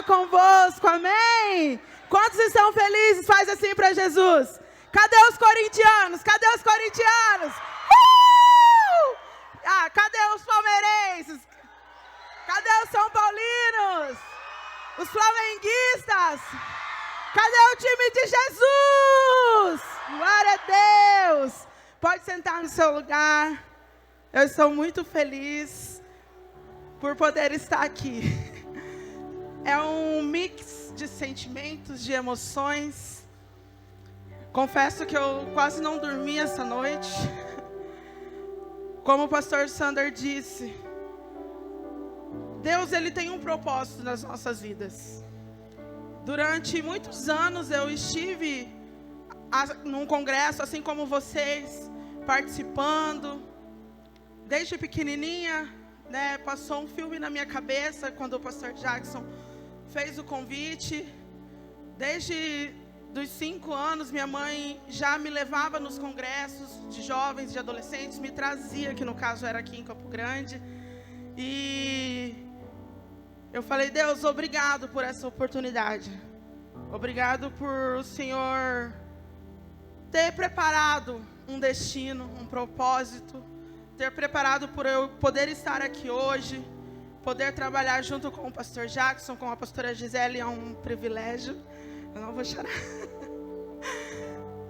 convosco, amém? Quantos estão felizes? Faz assim para Jesus. Cadê os corintianos? Cadê os corintianos? Cadê os palmeirenses? Cadê os são paulinos? Os flamenguistas? Cadê o time de Jesus? Glória a Deus! Pode sentar no seu lugar. Eu estou muito feliz por poder estar aqui. É um mix de sentimentos, de emoções. Confesso que eu quase não dormi essa noite. Como o pastor Sander disse, Deus, Ele tem um propósito nas nossas vidas. Durante muitos anos eu estive num congresso, assim como vocês, participando. Desde pequenininha, né, passou um filme na minha cabeça quando o pastor Jackson fez o convite. Desde dos 5 anos, minha mãe já me levava nos congressos de jovens, de adolescentes, me trazia, que no caso era aqui em Campo Grande. E eu falei, Deus, obrigado por essa oportunidade. Obrigado por o Senhor ter preparado um destino, um propósito, ter preparado por eu poder estar aqui hoje, poder trabalhar junto com o pastor Jackson, com a pastora Gisele, é um privilégio. Eu não vou chorar.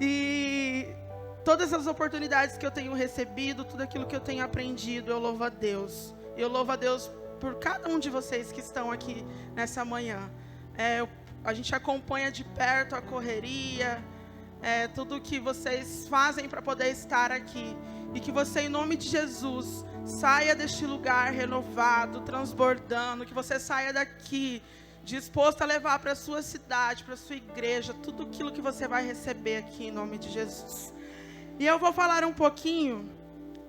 E todas as oportunidades que eu tenho recebido, tudo aquilo que eu tenho aprendido, eu louvo a Deus. Eu louvo a Deus por cada um de vocês que estão aqui nessa manhã. A gente acompanha de perto a correria, tudo que vocês fazem para poder estar aqui. E que você, em nome de Jesus, saia deste lugar renovado, transbordando. Que você saia daqui disposto a levar para a sua cidade, para a sua igreja, tudo aquilo que você vai receber aqui, em nome de Jesus. E eu vou falar um pouquinho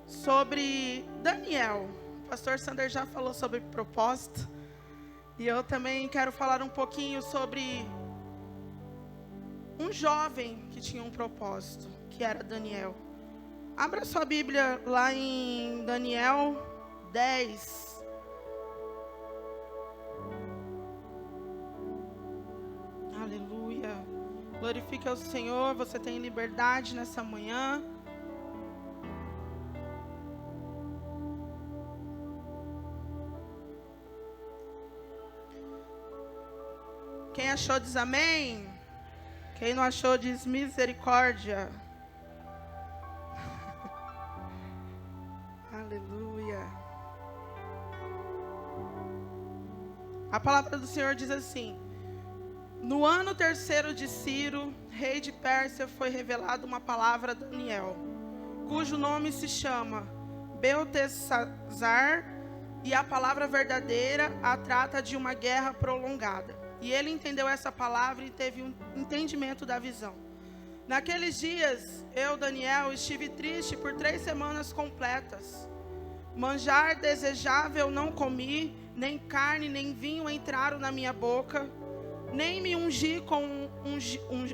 sobre Daniel. O pastor Sander já falou sobre propósito. E eu também quero falar um pouquinho sobre um jovem que tinha um propósito, que era Daniel. Abra sua Bíblia lá em Daniel 10. Aleluia. Glorifique ao Senhor. Você tem liberdade nessa manhã. Quem achou diz amém. Quem não achou diz misericórdia. Aleluia. A palavra do Senhor diz assim: no ano 3º de Ciro, rei de Pérsia, foi revelada uma palavra a Daniel, cujo nome se chama Beltesazar, e a palavra verdadeira a trata de uma guerra prolongada. E ele entendeu essa palavra e teve um entendimento da visão. Naqueles dias, eu, Daniel, estive triste por 3 semanas completas. Manjar desejável não comi, nem carne nem vinho entraram na minha boca, nem me ungi com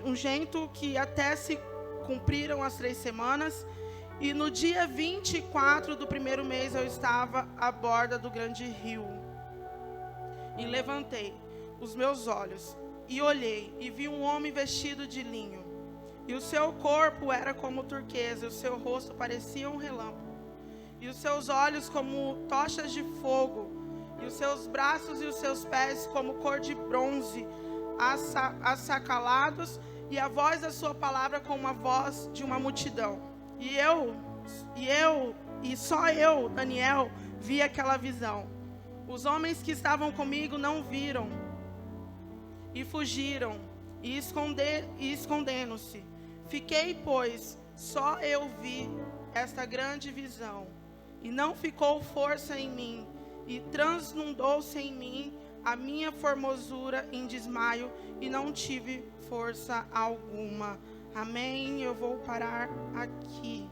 ungento, que até se cumpriram as 3 semanas. E no dia 24 do 1º mês eu estava à borda do grande rio. E levantei os meus olhos e olhei, e vi um homem vestido de linho. E o seu corpo era como turquesa, e o seu rosto parecia um relâmpago. E os seus olhos como tochas de fogo, e os seus braços e os seus pés como cor de bronze, assacalados, e a voz da sua palavra como a voz de uma multidão. E só eu, Daniel, vi aquela visão. Os homens que estavam comigo não viram, e fugiram, e escondendo-se. Fiquei, pois, só eu vi esta grande visão, e não ficou força em mim, e transnudou-se em mim a minha formosura em desmaio, e não tive força alguma. Amém? Eu vou parar aqui.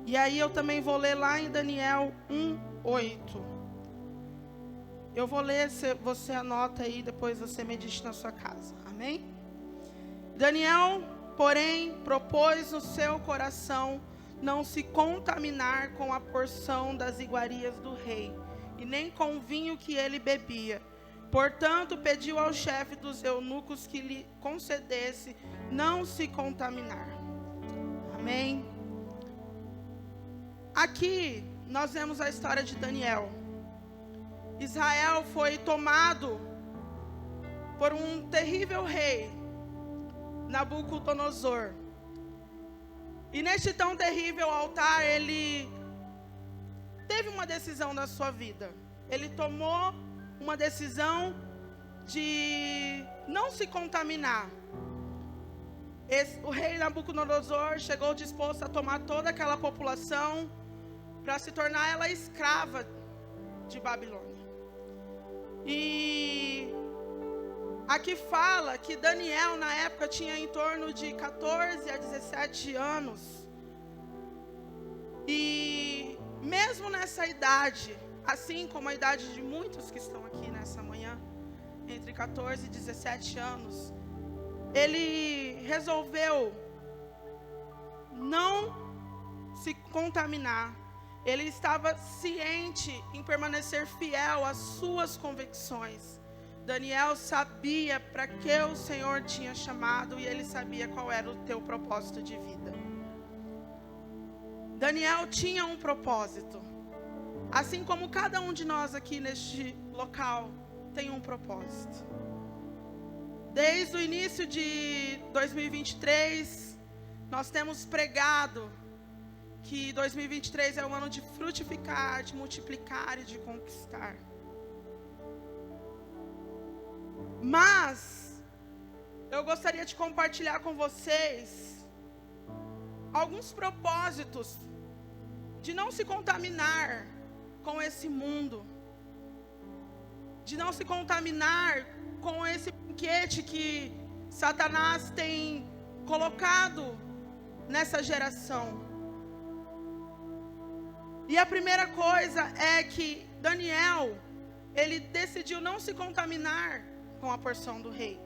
E aí eu também vou ler lá em Daniel 1:8. Eu vou ler, você anota aí, depois você medite na sua casa. Amém? Daniel, porém, propôs no seu coração não se contaminar com a porção das iguarias do rei, e nem com o vinho que ele bebia. Portanto, pediu ao chefe dos eunucos que lhe concedesse não se contaminar. Amém? Aqui nós vemos a história de Daniel. Israel foi tomado por um terrível rei, Nabucodonosor. E neste tão terrível altar, ele teve uma decisão na sua vida. Ele tomou uma decisão de não se contaminar. O rei Nabucodonosor chegou disposto a tomar toda aquela população para se tornar ela escrava de Babilônia. E aqui fala que Daniel na época tinha em torno de 14 a 17 anos. E mesmo nessa idade, assim como a idade de muitos que estão aqui nessa manhã, entre 14 e 17 anos, ele resolveu não se contaminar. Ele estava ciente em permanecer fiel às suas convicções. Daniel sabia para que o Senhor tinha chamado e ele sabia qual era o teu propósito de vida. Daniel tinha um propósito. Assim como cada um de nós aqui neste local tem um propósito. Desde o início de 2023, nós temos pregado que 2023 é o ano de frutificar, de multiplicar e de conquistar. Mas eu gostaria de compartilhar com vocês alguns propósitos de não se contaminar com esse mundo, de não se contaminar com esse banquete que Satanás tem colocado nessa geração. E a primeira coisa é que Daniel, ele decidiu não se contaminar com a porção do rei.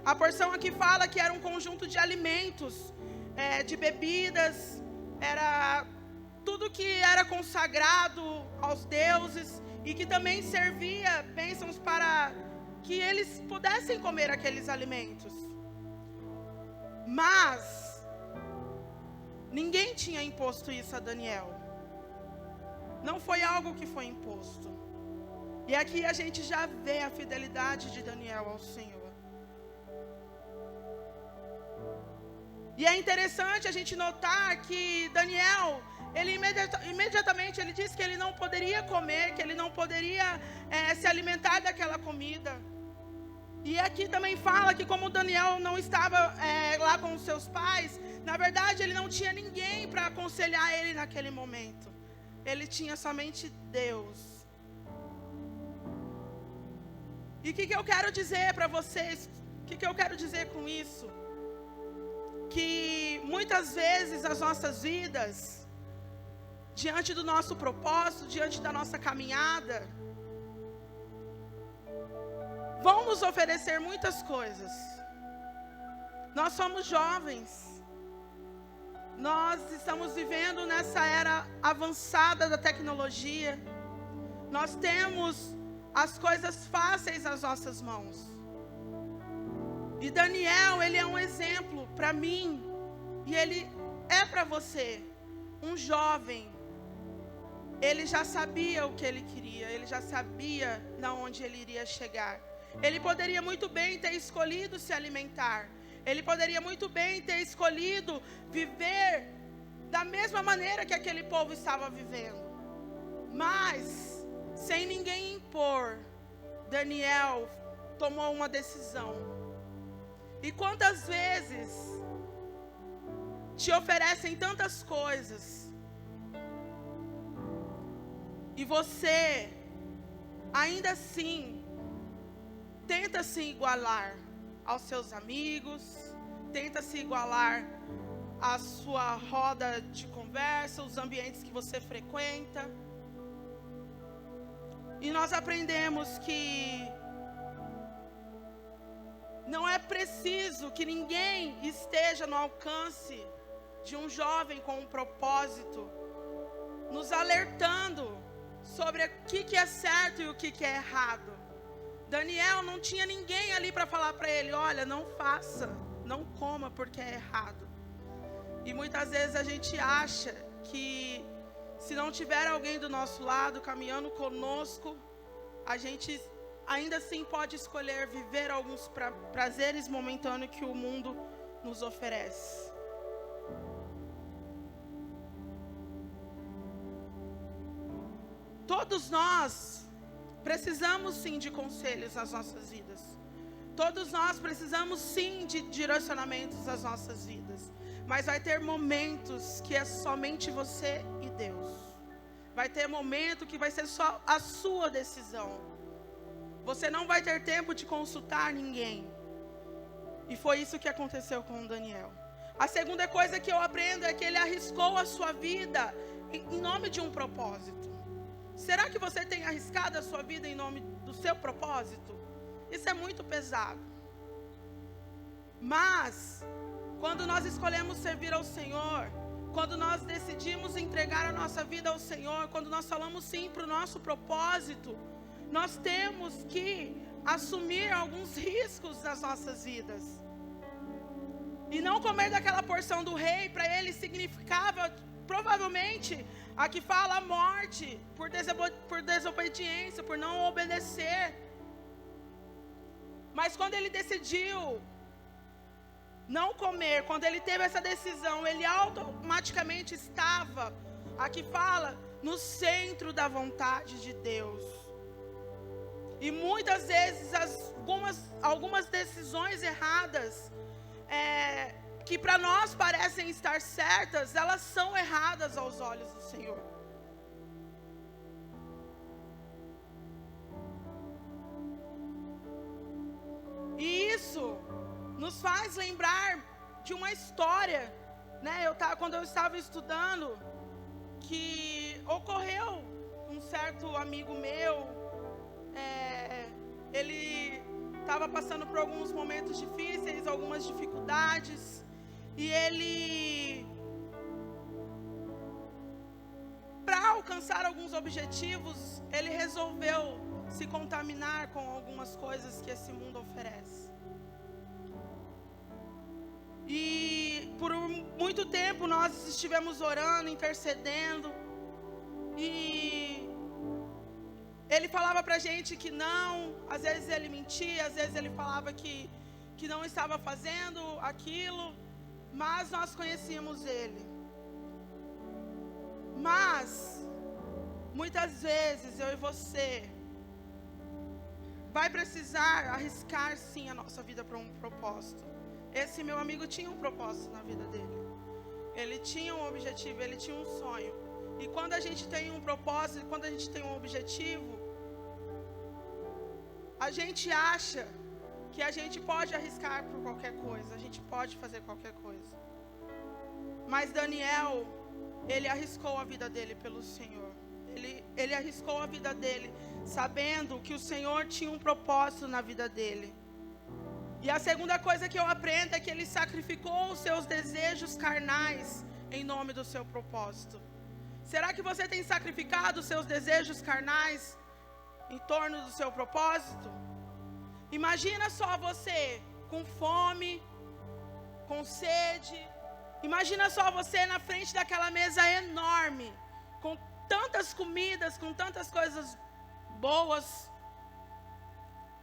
A porção aqui fala que era um conjunto de alimentos, de bebidas, era tudo que era consagrado aos deuses e que também servia bênçãos para que eles pudessem comer aqueles alimentos. Mas ninguém tinha imposto isso a Daniel. Não foi algo que foi imposto. E aqui a gente já vê a fidelidade de Daniel ao Senhor. E é interessante a gente notar que Daniel, ele imediatamente ele disse que ele não poderia comer, que ele não poderia se alimentar daquela comida. E aqui também fala que como Daniel não estava lá com os seus pais, na verdade ele não tinha ninguém para aconselhar ele naquele momento. Ele tinha somente Deus. E o que eu quero dizer para vocês? O que eu quero dizer com isso? Que muitas vezes as nossas vidas, diante do nosso propósito, diante da nossa caminhada, vão nos oferecer muitas coisas. Nós somos jovens. Nós estamos vivendo nessa era avançada da tecnologia. Nós temos as coisas fáceis nas nossas mãos. E Daniel, ele é um exemplo para mim. E ele é para você. Um jovem. Ele já sabia o que ele queria. Ele já sabia de onde ele iria chegar. Ele poderia muito bem ter escolhido se alimentar. Ele poderia muito bem ter escolhido viver da mesma maneira que aquele povo estava vivendo. Mas, sem ninguém impor, Daniel tomou uma decisão. E quantas vezes te oferecem tantas coisas e você, ainda assim, tenta se igualar aos seus amigos, tenta se igualar à sua roda de conversa, os ambientes que você frequenta. E nós aprendemos que não é preciso que ninguém esteja no alcance de um jovem com um propósito, nos alertando sobre o que é certo e o que é errado. Daniel não tinha ninguém ali para falar para ele: olha, não faça, não coma porque é errado. E muitas vezes a gente acha que se não tiver alguém do nosso lado caminhando conosco, a gente ainda assim pode escolher viver alguns prazeres momentâneos que o mundo nos oferece. Todos nós precisamos sim de conselhos nas nossas vidas. Todos nós precisamos sim de direcionamentos nas nossas vidas. Mas vai ter momentos que é somente você e Deus. Vai ter momento que vai ser só a sua decisão. Você não vai ter tempo de consultar ninguém. E foi isso que aconteceu com Daniel. A segunda coisa que eu aprendo é que ele arriscou a sua vida em nome de um propósito. Será que você tem arriscado a sua vida em nome do seu propósito? Isso é muito pesado. Mas quando nós escolhemos servir ao Senhor, quando nós decidimos entregar a nossa vida ao Senhor, quando nós falamos sim para o nosso propósito, nós temos que assumir alguns riscos nas nossas vidas. E não comer daquela porção do rei, para ele significava provavelmente a que fala a morte por desobediência, por não obedecer. Mas quando ele decidiu não comer, quando ele teve essa decisão, ele automaticamente estava, aqui fala, no centro da vontade de Deus. E muitas vezes algumas decisões erradas, que para nós parecem estar certas, elas são erradas aos olhos do Senhor. E isso nos faz lembrar de uma história, né? Quando eu estava estudando, que ocorreu um certo amigo meu, ele estava passando por alguns momentos difíceis, algumas dificuldades, e ele, para alcançar alguns objetivos, ele resolveu se contaminar com algumas coisas que esse mundo oferece. E por muito tempo nós estivemos orando, intercedendo, e ele falava pra gente que não, às vezes ele mentia, às vezes ele falava que não estava fazendo aquilo, mas nós conhecíamos ele. Mas muitas vezes eu e você vai precisar arriscar sim a nossa vida para um propósito. Esse meu amigo tinha um propósito na vida dele. Ele tinha um objetivo, ele tinha um sonho. E quando a gente tem um propósito, quando a gente tem um objetivo, a gente acha que a gente pode arriscar por qualquer coisa, a gente pode fazer qualquer coisa. Mas Daniel, ele arriscou a vida dele pelo Senhor. Ele arriscou a vida dele, sabendo que o Senhor tinha um propósito na vida dele. E a segunda coisa que eu aprendo é que ele sacrificou os seus desejos carnais em nome do seu propósito. Será que você tem sacrificado os seus desejos carnais em torno do seu propósito? Imagina só você com fome, com sede. Imagina só você na frente daquela mesa enorme, com tantas comidas, com tantas coisas boas.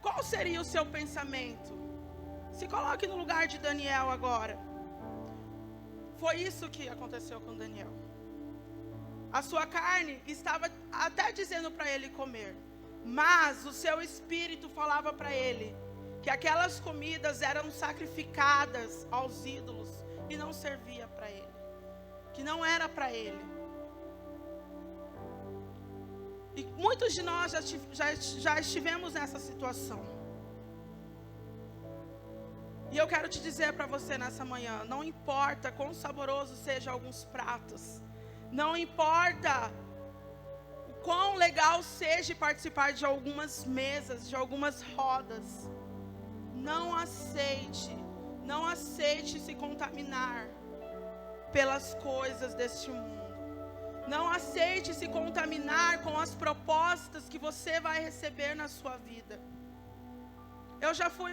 Qual seria o seu pensamento? Se coloque no lugar de Daniel agora. Foi isso que aconteceu com Daniel. A sua carne estava até dizendo para ele comer, mas o seu espírito falava para ele que aquelas comidas eram sacrificadas aos ídolos e não servia para ele, que não era para ele. E muitos de nós já estivemos nessa situação. E eu quero te dizer para você nessa manhã, não importa quão saboroso sejam alguns pratos, não importa o quão legal seja participar de algumas mesas, de algumas rodas, não aceite se contaminar pelas coisas deste mundo. Não aceite se contaminar com as propostas que você vai receber na sua vida. Eu já fui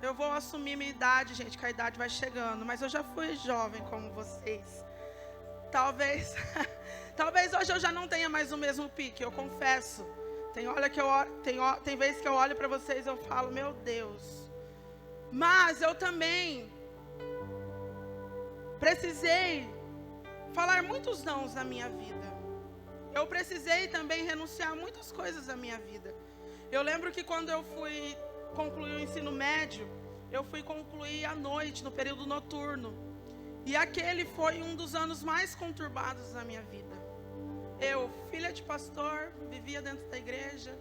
eu vou assumir minha idade, gente, que a idade vai chegando, mas eu já fui jovem como vocês. Talvez hoje eu já não tenha mais o mesmo pique, eu confesso. Tem vezes que eu olho para vocês e eu falo, meu Deus. Mas eu também precisei falar muitos nãos na minha vida. Eu precisei também renunciar a muitas coisas da minha vida. Eu lembro que quando eu fui concluir o ensino médio, eu fui concluir à noite, no período noturno. E aquele foi um dos anos mais conturbados da minha vida. Eu, filha de pastor, vivia dentro da igreja,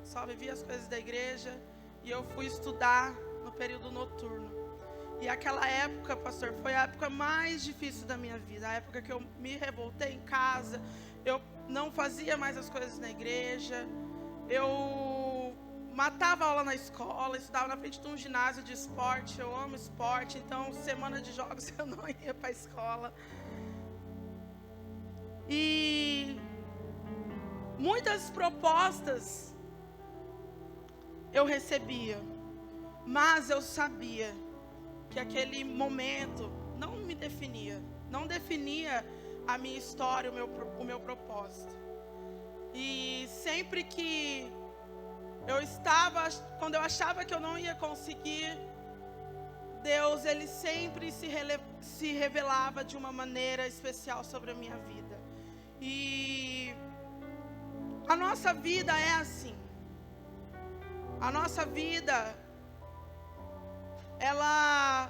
só vivia as coisas da igreja, e eu fui estudar no período noturno. E aquela época, pastor, foi a época mais difícil da minha vida, a época que eu me revoltei em casa, eu não fazia mais as coisas na igreja, eu matava aula na escola, estudava na frente de um ginásio de esporte, eu amo esporte, então semana de jogos eu não ia para a escola. E muitas propostas eu recebia, mas eu sabia que aquele momento não me definia, não definia a minha história, o meu propósito. E sempre que quando eu achava que eu não ia conseguir, Deus, Ele sempre se revelava de uma maneira especial sobre a minha vida. E a nossa vida é assim. A nossa vida, ela,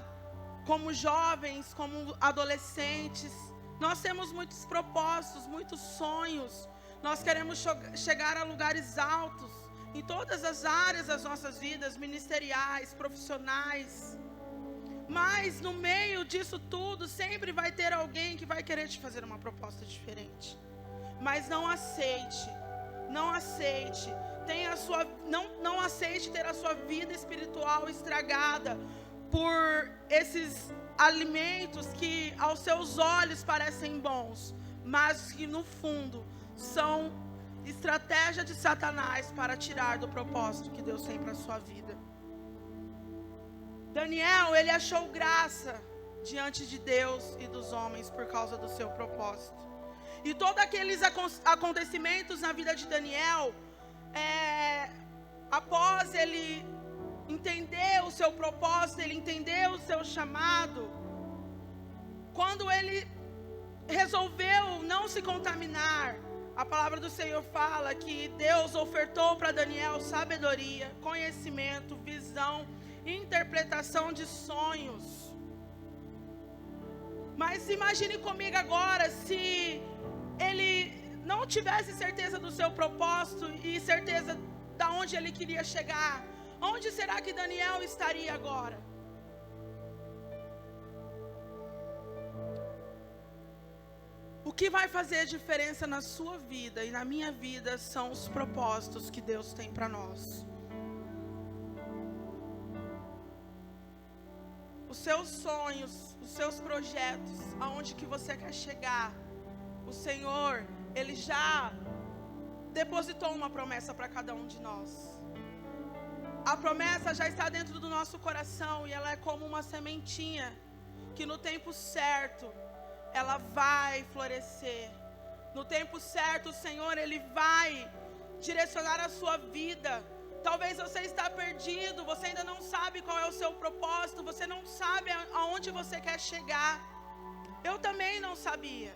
como jovens, como adolescentes, nós temos muitos propósitos, muitos sonhos. Nós queremos chegar a lugares altos em todas as áreas das nossas vidas, ministeriais, profissionais. Mas no meio disso tudo, sempre vai ter alguém que vai querer te fazer uma proposta diferente. Mas não aceite, não aceite. Não aceite ter a sua vida espiritual estragada por esses alimentos que aos seus olhos parecem bons, mas que no fundo são estratégia de Satanás para tirar do propósito que Deus tem para a sua vida. Daniel, ele achou graça diante de Deus e dos homens por causa do seu propósito. E todos aqueles acontecimentos na vida de Daniel, após ele entender o seu propósito, ele entender o seu chamado, quando ele resolveu não se contaminar, a palavra do Senhor fala que Deus ofertou para Daniel sabedoria, conhecimento, visão, interpretação de sonhos. Mas imagine comigo agora se ele não tivesse certeza do seu propósito e certeza de onde ele queria chegar. Onde será que Daniel estaria agora? O que vai fazer diferença na sua vida e na minha vida são os propósitos que Deus tem para nós. Os seus sonhos, os seus projetos, aonde que você quer chegar, o Senhor, Ele já depositou uma promessa para cada um de nós. A promessa já está dentro do nosso coração e ela é como uma sementinha que no tempo certo ela vai florescer. No tempo certo o Senhor, Ele vai direcionar a sua vida. Talvez você está perdido, você ainda não sabe qual é o seu propósito, você não sabe aonde você quer chegar. Eu também não sabia.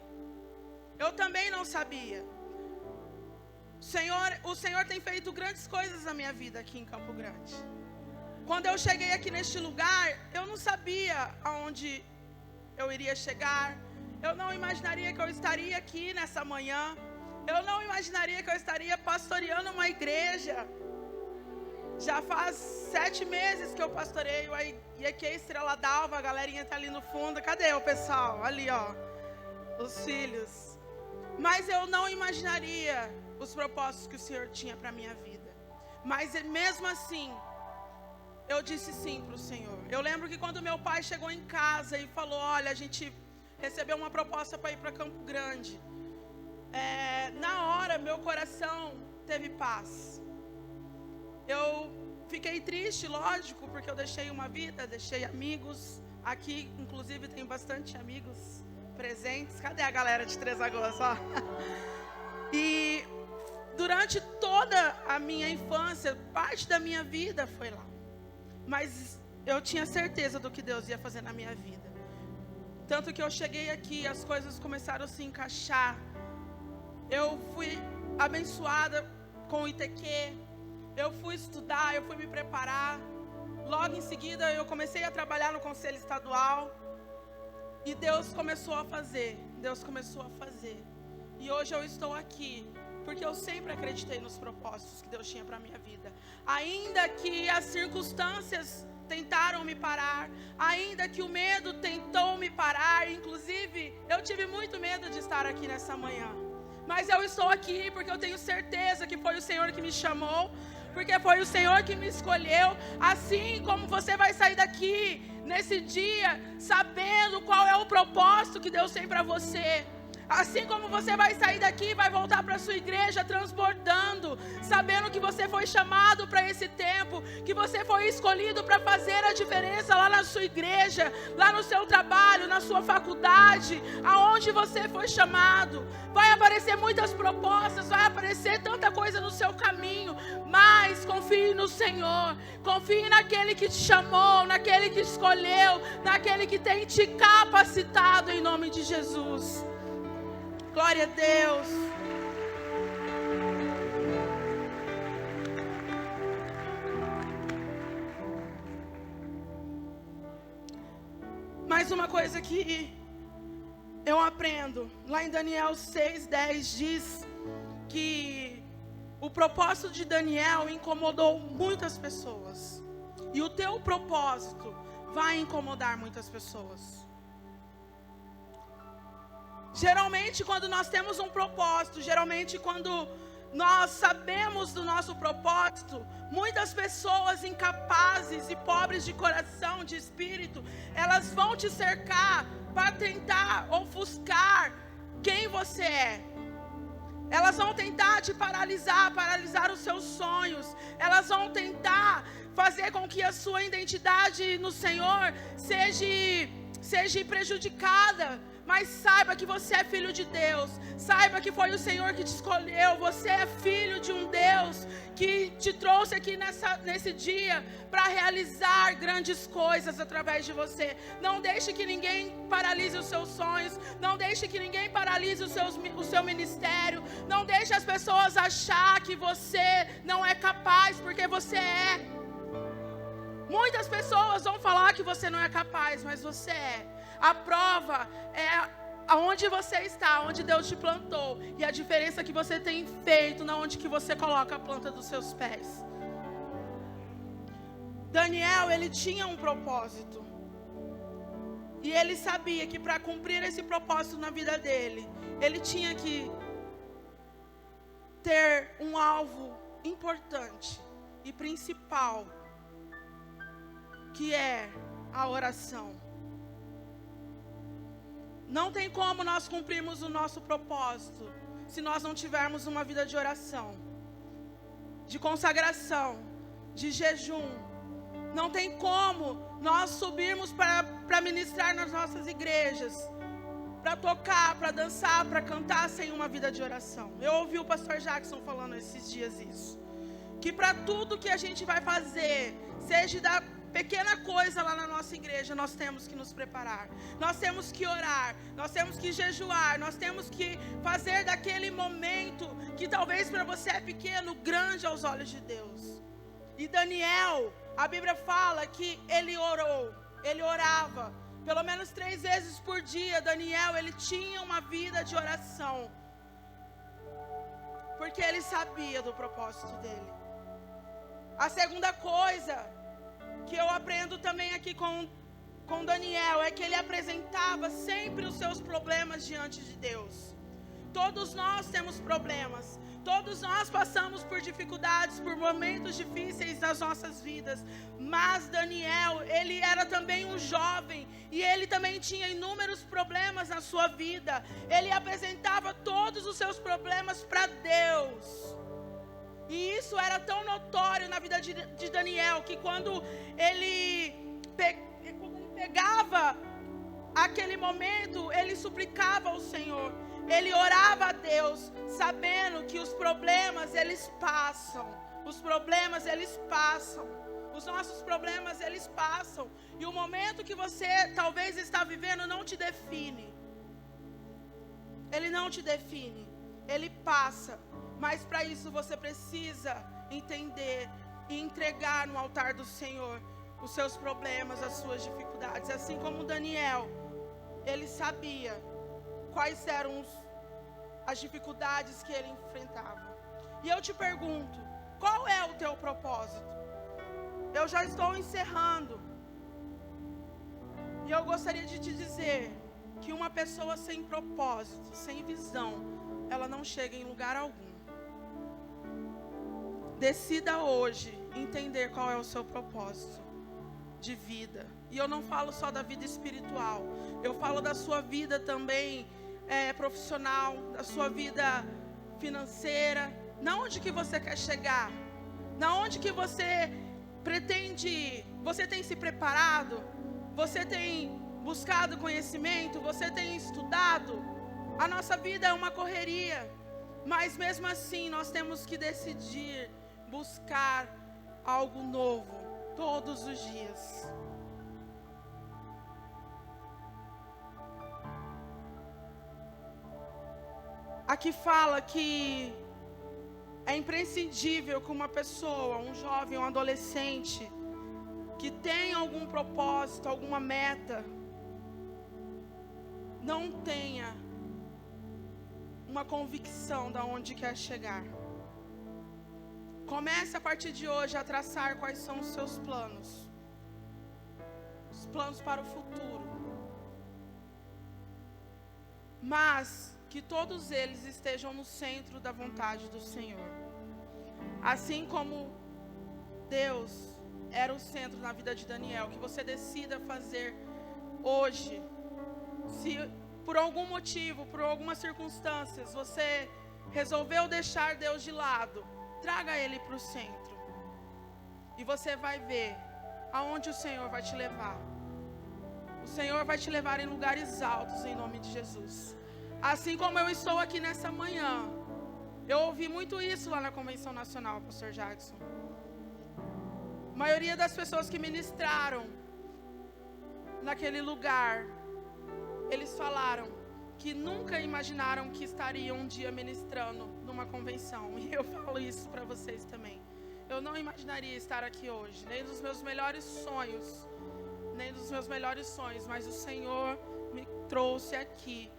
O Senhor tem feito grandes coisas na minha vida aqui em Campo Grande. Quando eu cheguei aqui neste lugar, eu não sabia aonde eu iria chegar. Eu não imaginaria que eu estaria aqui nessa manhã. Eu não imaginaria que eu estaria pastoreando uma igreja. Já faz 7 meses que eu pastoreio a IQ Estrela d'Alva. A galerinha tá ali no fundo. Cadê o pessoal? Ali, ó. Os filhos. Mas eu não imaginaria os propósitos que o Senhor tinha para a minha vida. Mas mesmo assim, eu disse sim para o Senhor. Eu lembro que quando meu pai chegou em casa e falou, olha, a gente recebeu uma proposta para ir para Campo Grande. Na hora, meu coração teve paz. Eu fiquei triste, lógico, porque eu deixei uma vida, deixei amigos. Aqui, inclusive, tem bastante amigos presentes. Cadê a galera de Três Lagoas, ó? E durante toda a minha infância, parte da minha vida foi lá. Mas eu tinha certeza do que Deus ia fazer na minha vida. Tanto que eu cheguei aqui, as coisas começaram a se encaixar. Eu fui abençoada com o ITQ. Eu fui estudar, eu fui me preparar. Logo em seguida eu comecei a trabalhar no Conselho Estadual. E Deus começou a fazer. E hoje eu estou aqui, porque eu sempre acreditei nos propósitos que Deus tinha para a minha vida. Ainda que as circunstâncias tentaram me parar, ainda que o medo tentou me parar, inclusive eu tive muito medo de estar aqui nessa manhã. Mas eu estou aqui porque eu tenho certeza que foi o Senhor que me chamou, porque foi o Senhor que me escolheu. Assim como você vai sair daqui nesse dia sabendo qual é o propósito que Deus tem para você. Assim como você vai sair daqui e vai voltar para a sua igreja transbordando, sabendo que você foi chamado para esse tempo, que você foi escolhido para fazer a diferença lá na sua igreja, lá no seu trabalho, na sua faculdade, aonde você foi chamado. Vai aparecer muitas propostas, vai aparecer tanta coisa no seu caminho, mas confie no Senhor, confie naquele que te chamou, naquele que te escolheu, naquele que tem te capacitado em nome de Jesus. Glória a Deus. Mais uma coisa que eu aprendo, lá em Daniel 6:10 diz que o propósito de Daniel incomodou muitas pessoas. E o teu propósito vai incomodar muitas pessoas. Geralmente quando nós temos um propósito, geralmente quando nós sabemos do nosso propósito, muitas pessoas incapazes e pobres de coração, de espírito, elas vão te cercar para tentar ofuscar quem você é. Elas vão tentar te paralisar os seus sonhos. Elas vão tentar fazer com que a sua identidade no Senhor seja prejudicada. Mas saiba que você é filho de Deus. Saiba que foi o Senhor que te escolheu. Você é filho de um Deus que te trouxe aqui nesse dia para realizar grandes coisas através de você. Não deixe que ninguém paralise os seus sonhos. Não deixe que ninguém paralise o seu ministério. Não deixe as pessoas achar que você não é capaz, porque você é. Muitas pessoas vão falar que você não é capaz, mas você é. A prova é aonde você está, onde Deus te plantou. E a diferença que você tem feito na onde que você coloca a planta dos seus pés. Daniel, ele tinha um propósito. E ele sabia que para cumprir esse propósito na vida dele, ele tinha que ter um alvo importante e principal, que é a oração. Não tem como nós cumprirmos o nosso propósito se nós não tivermos uma vida de oração, de consagração, de jejum. Não tem como nós subirmos para ministrar nas nossas igrejas, para tocar, para dançar, para cantar sem uma vida de oração. Eu ouvi o pastor Jackson falando esses dias isso. Que para tudo que a gente vai fazer, seja da pequena coisa lá na nossa igreja, nós temos que nos preparar. Nós temos que orar, nós temos que jejuar, nós temos que fazer daquele momento que talvez para você é pequeno, grande aos olhos de Deus. E Daniel, a Bíblia fala que ele orava pelo menos 3 vezes por dia. Daniel, ele tinha uma vida de oração, porque ele sabia do propósito dele. A segunda coisa que eu aprendo também aqui com Daniel é que ele apresentava sempre os seus problemas diante de Deus. Todos nós temos problemas, todos nós passamos por dificuldades, por momentos difíceis nas nossas vidas. Mas Daniel, ele era também um jovem e ele também tinha inúmeros problemas na sua vida. Ele apresentava todos os seus problemas para Deus. E isso era tão notório na vida de Daniel, que quando ele pegava aquele momento, ele suplicava ao Senhor, ele orava a Deus, sabendo que os problemas eles passam, os problemas eles passam, os nossos problemas eles passam, e o momento que você talvez está vivendo não te define, ele não te define, ele passa, mas para isso você precisa entender e entregar no altar do Senhor os seus problemas, as suas dificuldades, assim como Daniel, ele sabia quais eram as dificuldades que ele enfrentava. E eu te pergunto, qual é o teu propósito? Eu já estou encerrando. E eu gostaria de te dizer que uma pessoa sem propósito, sem visão, ela não chega em lugar algum. Decida hoje entender qual é o seu propósito de vida. E eu não falo só da vida espiritual, eu falo da sua vida também profissional, da sua vida financeira. Na onde que você quer chegar? Na onde que você pretende ir? Você tem se preparado? Você tem buscado conhecimento? Você tem estudado? A nossa vida é uma correria, mas mesmo assim nós temos que decidir buscar algo novo todos os dias. Aqui fala que é imprescindível que uma pessoa, um jovem, um adolescente, que tem algum propósito, alguma meta, não tenha uma convicção de onde quer chegar. Comece a partir de hoje a traçar quais são os seus planos. Os planos para o futuro. Mas que todos eles estejam no centro da vontade do Senhor. Assim como Deus era o centro na vida de Daniel, que você decida fazer hoje. Se por algum motivo, por algumas circunstâncias, você resolveu deixar Deus de lado, traga Ele para o centro. E você vai ver aonde o Senhor vai te levar. O Senhor vai te levar em lugares altos, em nome de Jesus. Assim como eu estou aqui nessa manhã. Eu ouvi muito isso lá na Convenção Nacional, Pastor Jackson. A maioria das pessoas que ministraram naquele lugar, eles falaram que nunca imaginaram que estariam um dia ministrando numa convenção. E eu falo isso para vocês também. Eu não imaginaria estar aqui hoje, nem dos meus melhores sonhos, mas o Senhor me trouxe aqui.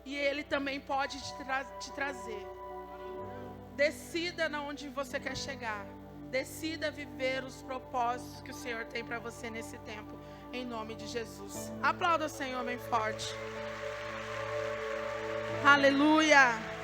E Ele também pode te trazer. Decida na onde você quer chegar. Decida viver os propósitos que o Senhor tem para você nesse tempo, em nome de Jesus. Aplauda o Senhor bem forte. Aleluia.